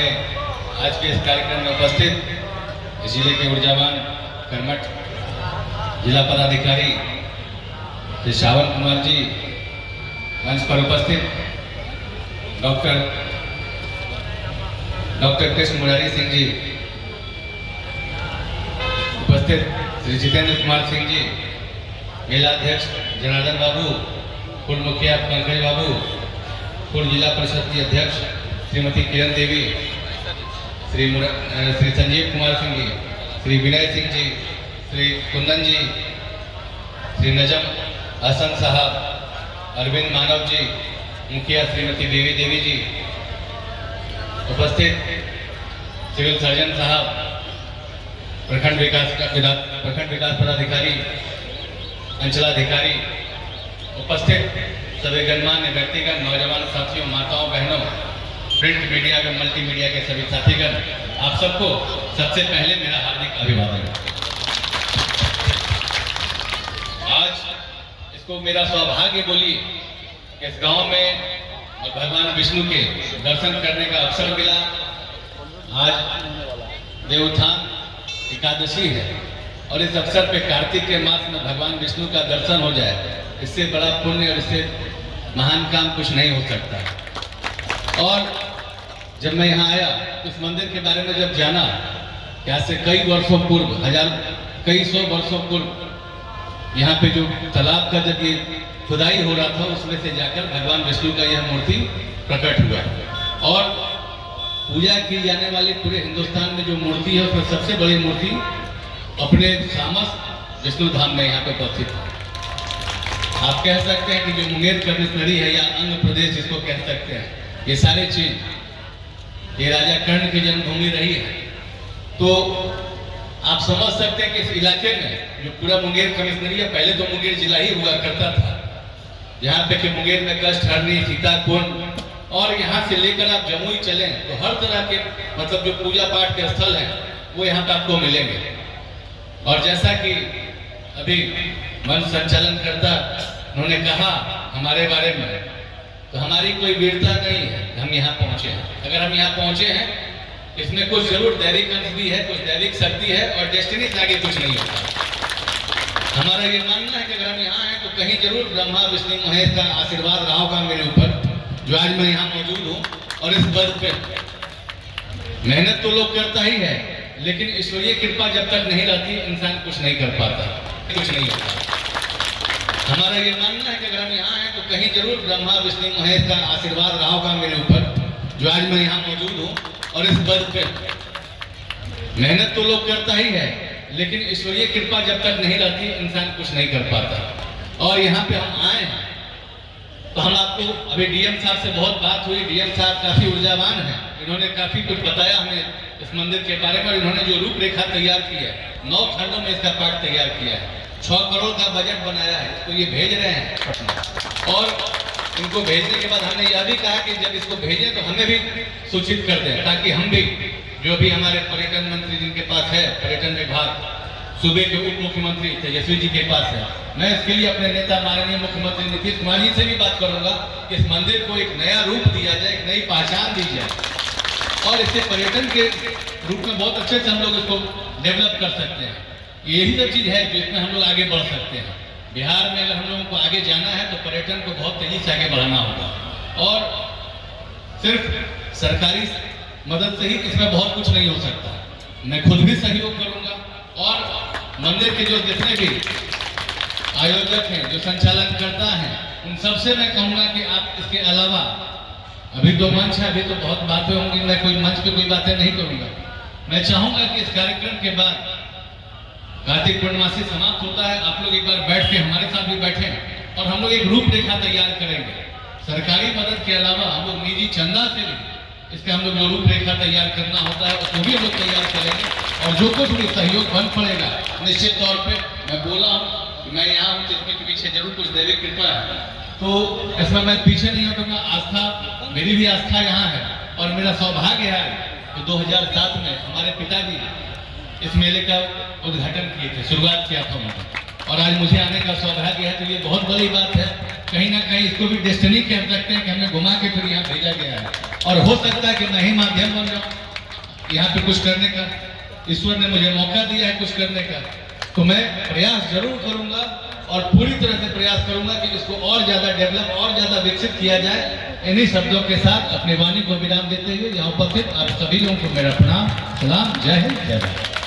आज के इस कार्यक्रम में उपस्थित जिले के ऊर्जावान कर्मठ जिला पदाधिकारी श्री श्रावण कुमार जी, मंच पर उपस्थित डॉक्टर कृष्ण मुरारी सिंह जी, उपस्थित श्री जितेंद्र कुमार सिंह जी, मेला अध्यक्ष जनार्दन बाबू, पूर्व मुखिया पंकज बाबू, पूर्व जिला परिषद की अध्यक्ष श्रीमती किरण देवी, श्री संजीव कुमार सिंह जी, श्री विनय सिंह जी, श्री कुंदन जी, श्री नजम हसन साहब, अरविंद मानव जी, मुखिया श्रीमती देवी जी, उपस्थित सिविल सर्जन साहब, प्रखंड विकास पदाधिकारी, अंचलाधिकारी, उपस्थित सभी गणमान्य व्यक्तिगण, नौजवान साथियों, माताओं, बहनों, प्रिंट मीडिया व मल्टीमीडिया के सभी साथीगण, आप सबको सबसे पहले मेरा हार्दिक अभिवादन। आज इसको मेरा सौभाग्य बोलिए कि इस गांव में और भगवान विष्णु के दर्शन करने का अवसर मिला। आज देवोत्थान एकादशी है और इस अवसर पे कार्तिक के मास में भगवान विष्णु का दर्शन हो जाए, इससे बड़ा पुण्य और इससे महान काम कुछ नहीं हो सकता। और जब मैं यहाँ आया तो इस मंदिर के बारे में जब जाना कि आज से कई वर्षों पूर्व, कई सौ वर्षों पूर्व यहाँ पे जो तालाब का जब ये खुदाई हो रहा था, उसमें से जाकर भगवान विष्णु का यह मूर्ति प्रकट हुआ। और पूजा की जाने वाली पूरे हिंदुस्तान में जो मूर्ति है उसमें सबसे बड़ी मूर्ति अपने सामस विष्णु धाम में यहाँ पे उपस्थित है। आप कह सकते हैं कि जो मुंगेर कमिश्नरी है या अंग प्रदेश जिसको कह सकते हैं, ये सारे चीज ये राजा कर्ण की जन्मभूमि रही है। तो आप समझ सकते हैं कि इस इलाके में जो पूरा मुंगेर कमिश्नरी है, पहले तो मुंगेर जिला ही हुआ करता था, यहाँ पे कि मुंगेर में कष्टहरणी, सीताकुंड, और यहाँ से लेकर आप जमुई चलें तो हर तरह के मतलब जो पूजा पाठ के स्थल हैं वो यहाँ पे आपको मिलेंगे। और जैसा कि अभी मंच संचालन करता उन्होंने कहा हमारे बारे में, तो हमारी कोई वीरता नहीं है, हम यहाँ पहुँचे हैं। अगर हम यहाँ पहुँचे हैं इसमें कुछ जरूर दैविक अंश भी है, कुछ दैविक शक्ति है, और डेस्टिनी से आगे कुछ नहीं होता। हमारा ये मानना है कि अगर हम यहाँ हैं तो कहीं जरूर ब्रह्मा विष्णु महेश का आशीर्वाद रहा होगा मेरे ऊपर, जो आज मैं यहाँ मौजूद हूँ। और इस पद पे मेहनत तो लोग करता ही है, लेकिन ईश्वरीय कृपा जब तक नहीं रहती इंसान कुछ नहीं कर पाता, कुछ नहीं होता। हमारा ये मानना है कि अगर हम यहाँ हैं तो कहीं जरूर ब्रह्मा विष्णु महेश का आशीर्वाद रहा होगा मेरे ऊपर, जो आज मैं यहाँ मौजूद हूँ। और इस पद पे मेहनत तो लोग करता ही है, लेकिन ईश्वरीय कृपा जब तक नहीं रहती इंसान कुछ नहीं कर पाता। और यहाँ पे हम आए हैं तो हम आपको, अभी डीएम साहब से बहुत बात हुई, डीएम साहब काफी ऊर्जावान हैं, इन्होंने काफी कुछ बताया हमें इस मंदिर के बारे में। इन्होंने जो रूपरेखा तैयार की है, 9 खंडों में इसका पाठ तैयार किया है, 6 करोड़ का बजट बनाया है, इसको ये भेज रहे हैं पटना। और इनको भेजने के बाद हमने यह भी कहा कि जब इसको भेजें तो हमें भी सूचित कर दें, ताकि हम भी, जो भी हमारे पर्यटन मंत्री जिनके पास है पर्यटन विभाग, सूबे के उप मुख्यमंत्री तेजस्वी जी के पास है, मैं इसके लिए अपने नेता माननीय मुख्यमंत्री नीतीश कुमार जी से भी बात करूंगा कि इस मंदिर को एक नया रूप दिया जाए, एक नई पहचान दी जाए, और इससे पर्यटन के रूप में बहुत अच्छे से हम लोग इसको डेवलप कर सकते हैं। यही सब चीज़ है जिसमें हम लोग आगे बढ़ सकते हैं। बिहार में अगर हम लोगों को आगे जाना है तो पर्यटन को बहुत तेजी से आगे बढ़ाना होगा, और सिर्फ सरकारी मदद से ही इसमें बहुत कुछ नहीं हो सकता। मैं खुद भी सहयोग करूंगा, और मंदिर के जो जितने भी आयोजक हैं, जो संचालन करता है, उन सबसे मैं कहूँगा कि आप इसके अलावा, अभी तो मंच है, अभी तो बहुत बातें होंगी, मैं कोई मंच पे कोई बातें नहीं करूँगा। मैं चाहूँगा कि इस कार्यक्रम के बाद कार्तिक पूर्णमासी समाप्त होता है, आप लोग एक बार बैठ के हमारे साथ भी बैठें और हम लोग एक रूपरेखा तैयार करेंगे। सरकारी मदद के अलावा हम लोग निजी चंदा से भी इसका हम लोग जो रूपरेखा तैयार करना होता है उसको भी हम लोग तैयार करेंगे, और जो कुछ भी सहयोग बन पड़ेगा निश्चित तौर पे, मैं बोला हूँ मैं यहाँ हूँ जिसमें के पीछे जरूर कुछ दैविक कृपा है, तो इसमें मैं पीछे नहीं हटूंगा। आस्था, मेरी भी आस्था यहाँ है, और मेरा सौभाग्य है कि 2007 में हमारे पिताजी इस मेले का उद्घाटन किए थे, शुरुआत किया था उन्होंने, और आज मुझे आने का सौभाग्य है, तो ये बहुत बड़ी बात है। कहीं ना कहीं इसको भी डेस्टिनी कह सकते हैं कि हमें घुमा के फिर यहाँ भेजा गया है, और हो सकता है कि मैं ही माध्यम बन जाऊँ यहाँ पे कुछ करने का। ईश्वर ने मुझे मौका दिया है कुछ करने का, तो मैं प्रयास जरूर करूंगा और पूरी तरह से प्रयास करूंगा कि इसको और ज्यादा डेवलप और ज्यादा विकसित किया जाए। इन्हीं शब्दों के साथ अपनी वाणी को विराम देते हुए यहाँ उपस्थित आप सभी लोगों को मेरा प्रणाम, सलाम, जय हिंद, जय भारत।